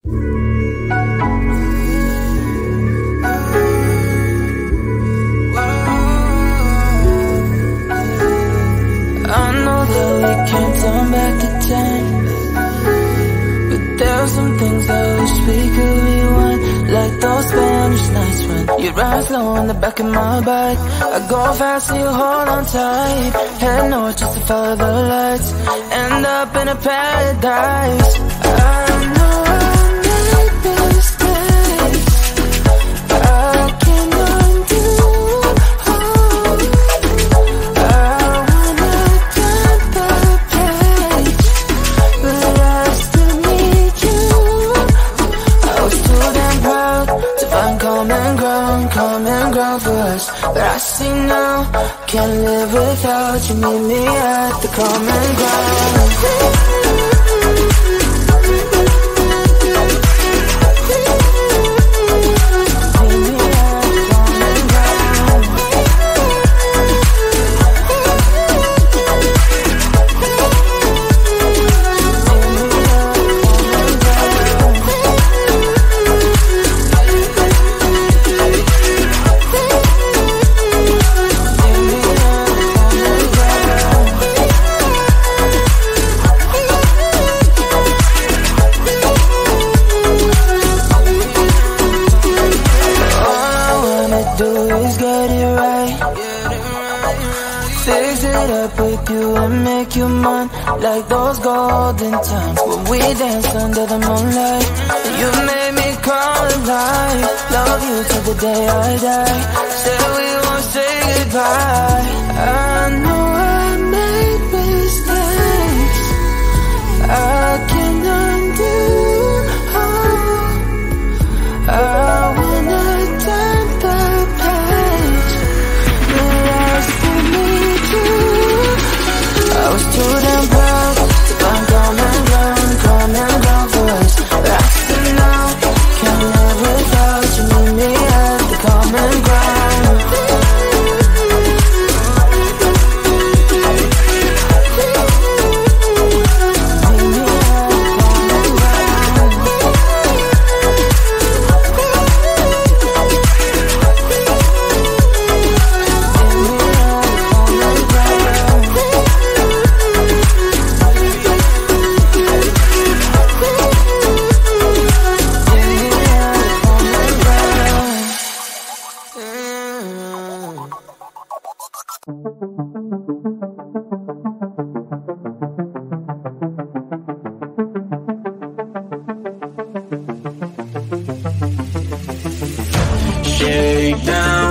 I know that we can't turn back the time, but there are some things I wish we could rewind. Like those Spanish nights when you ride slow on the back of my bike. I go fast and you hold on tight. Head north just to follow the lights. End up in a paradise. I know I made mistakes I can't undo. I wanna turn the page, but I still need you. I was too damn proud to find common ground for us. But I see now, can't live without you. Meet me at the common ground. Make you mine like those golden times when we danced under the moonlight. You made me come alive. Love you till the day I die. Said we won't say goodbye. I know I made mistakes I can't undo. I wanna turn the page, but I still need you. I was too damn proud to find common ground for us. But I still now can't live without you. Meet me at the common ground. Meet me at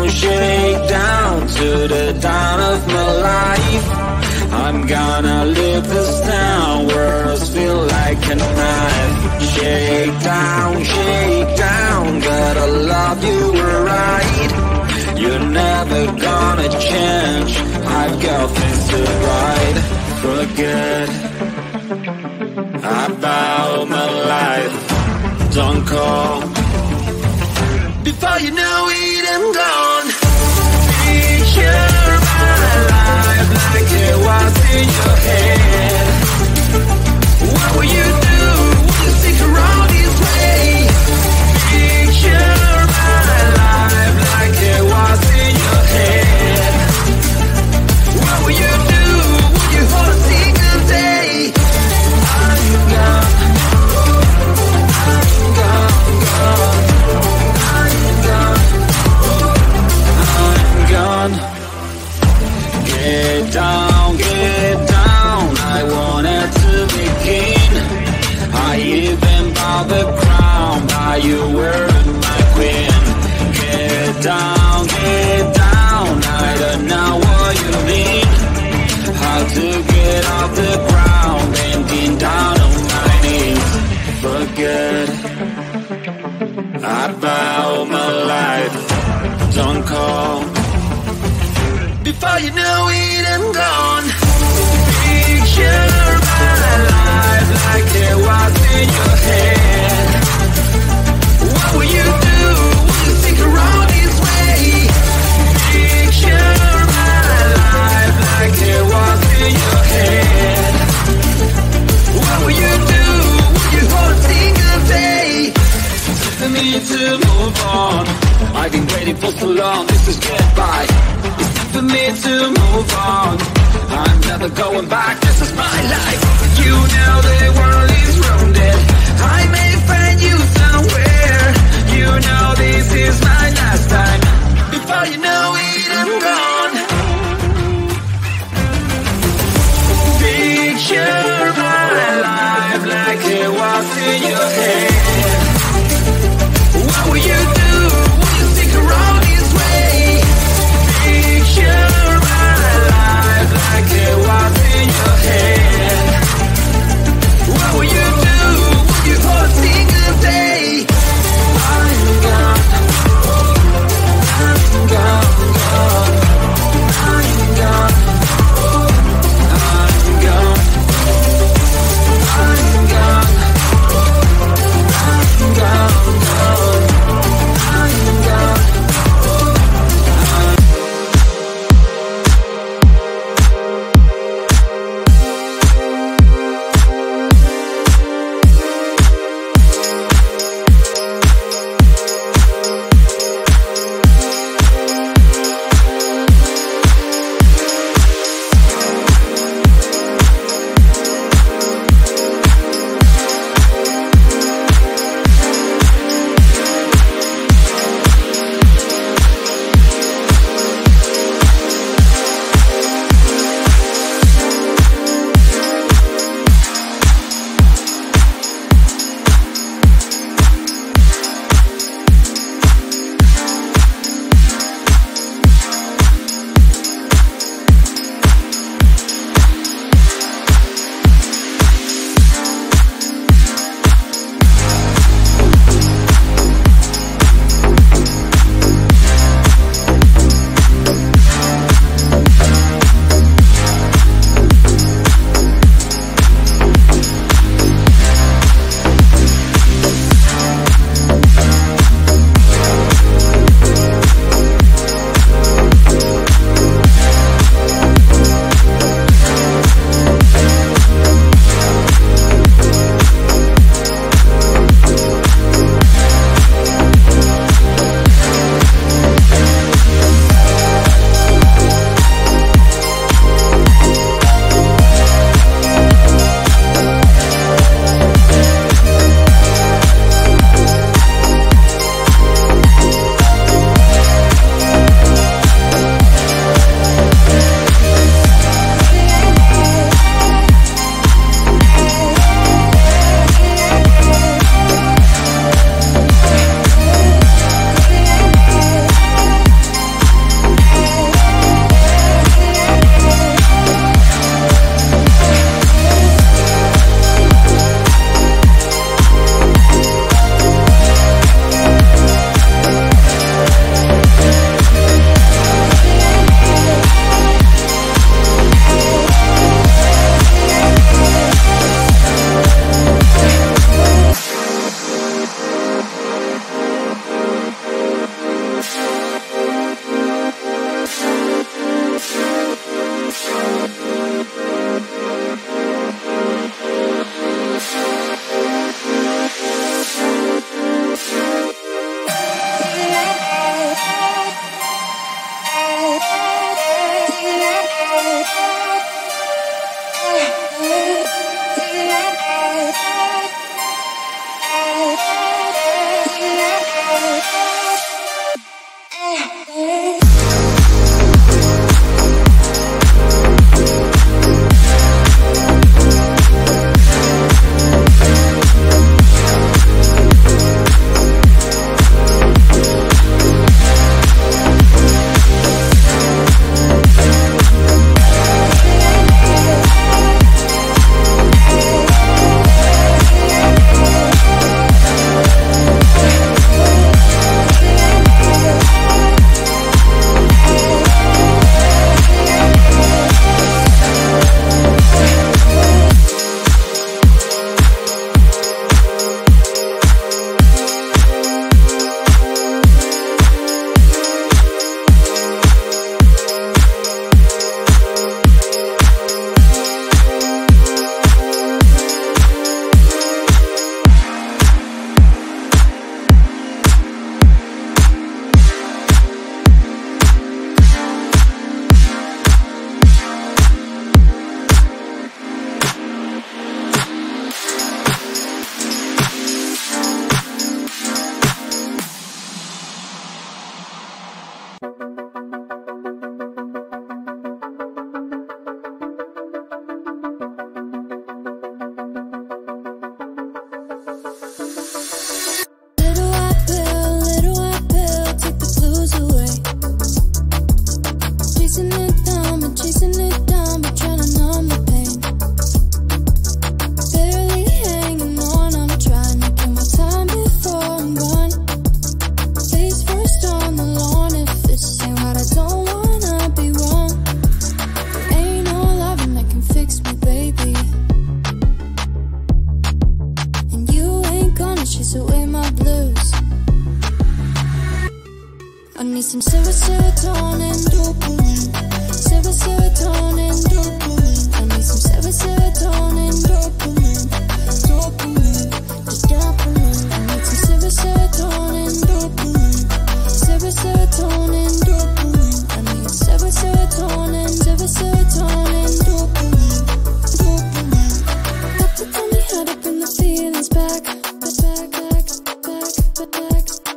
shake down to the dawn of my life. I'm gonna live this down, words feel like a knife. Shake down, gotta love you right. You're never gonna change, I've got things to write. Forget about my life, don't call before you know it, I'm gone. Picture my life like it was in your head. What will you do? Will you stick around this way? Picture my life like it was in your head. What will you do? Will you hold a single day? I'm gone, gone. Get down, I wanted to begin. I even bought the crown, but you weren't my queen. Get down, I don't know what you mean. How to get off the ground, bending down on my knees. Forget about my life, don't call before you know it, I'm gone. Picture my life like it was in your head. What will you do? Will you stick around this way? Picture my life like it was in your head. What will you do? Will you hold a single day? me to move on. I've been waiting for so long, this is goodbye. It's time for me to move on. I'm never going back, this is my life. You know the world is rounded. I may find you somewhere. You know this is my last time. Before you know it, I'm gone. Picture my life like it was in your head. What will you do? Will you stick around this way? Picture my life like it was in your head. What will you do? Will you hold I need some serotonin, dopamine. Serotonin, dopamine. I need some serotonin, dopamine. Dopamine, just dopamine. I need some serotonin, dopamine. Serotonin, dopamine. I need serotonin, dopamine. Dopamine. Doctor told me how to bring the feelings back.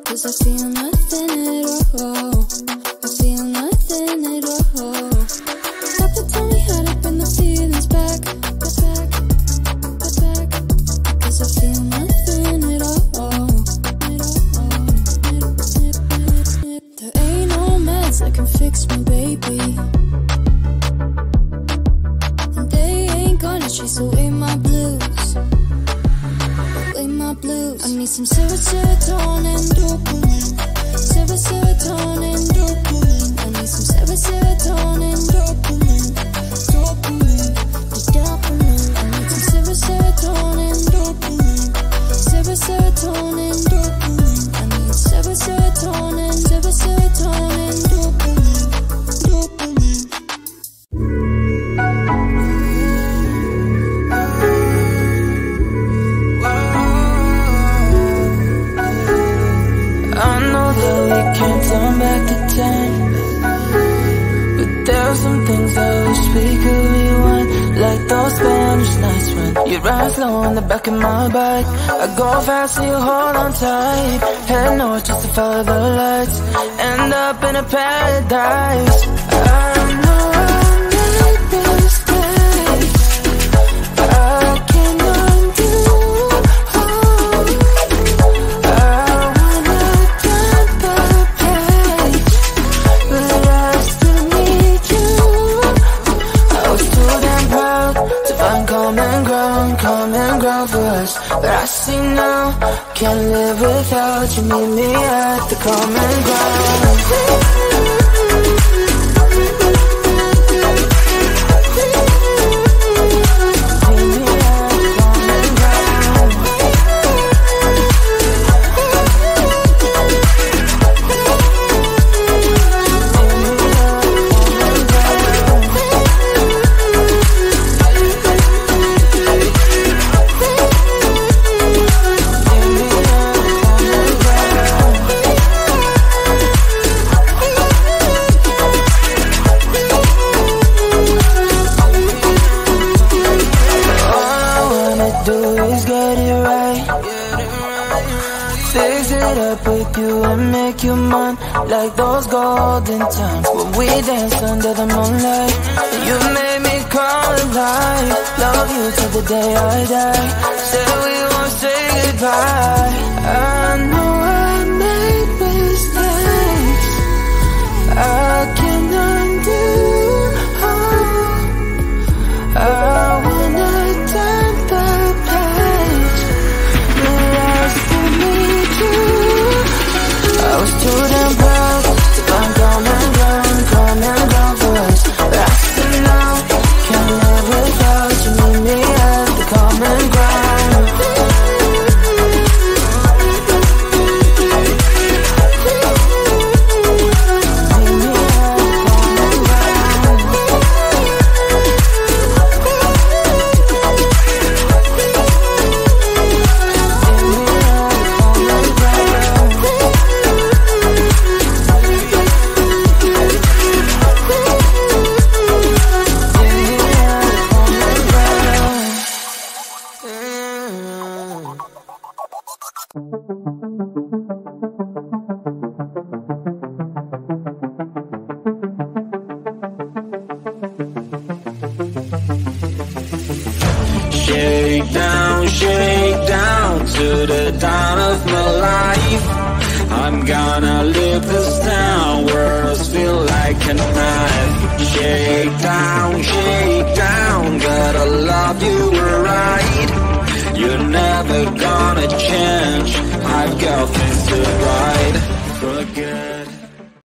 Cause I feel nothing at all. I feel nothing at all. Doctor told me how to bring the feelings back. Cause I feel nothing at all. There ain't no meds that can fix me, baby. And they ain't gonna chase away my blues. I need some serotonin, dopamine. Serotonin, dopamine. I need some serotonin, dopamine. Dopamine, the dopamine. I need some serotonin, dopamine. Serotonin, dopamine. I need serotonin, dopamine. Dopamine. Can't turn back the time, but there's some things I wish we could rewind. Like those Spanish nights when you ride slow on the back of my bike. I go fast so you hold on tight. Head north just to follow the lights. End up in a paradise. I know I made mistakes. I can't undo. Common ground for us, but I see now, can't live without you. Meet me at the common ground. Like those golden times when we danced under the moonlight. You made me come alive. Love you till the day I die. Said we won't say goodbye. I know I made mistakes. I can undo. I wanna turn the page. But I still need you. I was too damn proud to find common ground for us. But I still know, can't live without you. Meet me at the common ground. Shake down to the dawn of my life. I'm gonna live this down, words feel like a knife. Shake down, gotta love you right. You're never gonna change, I've got this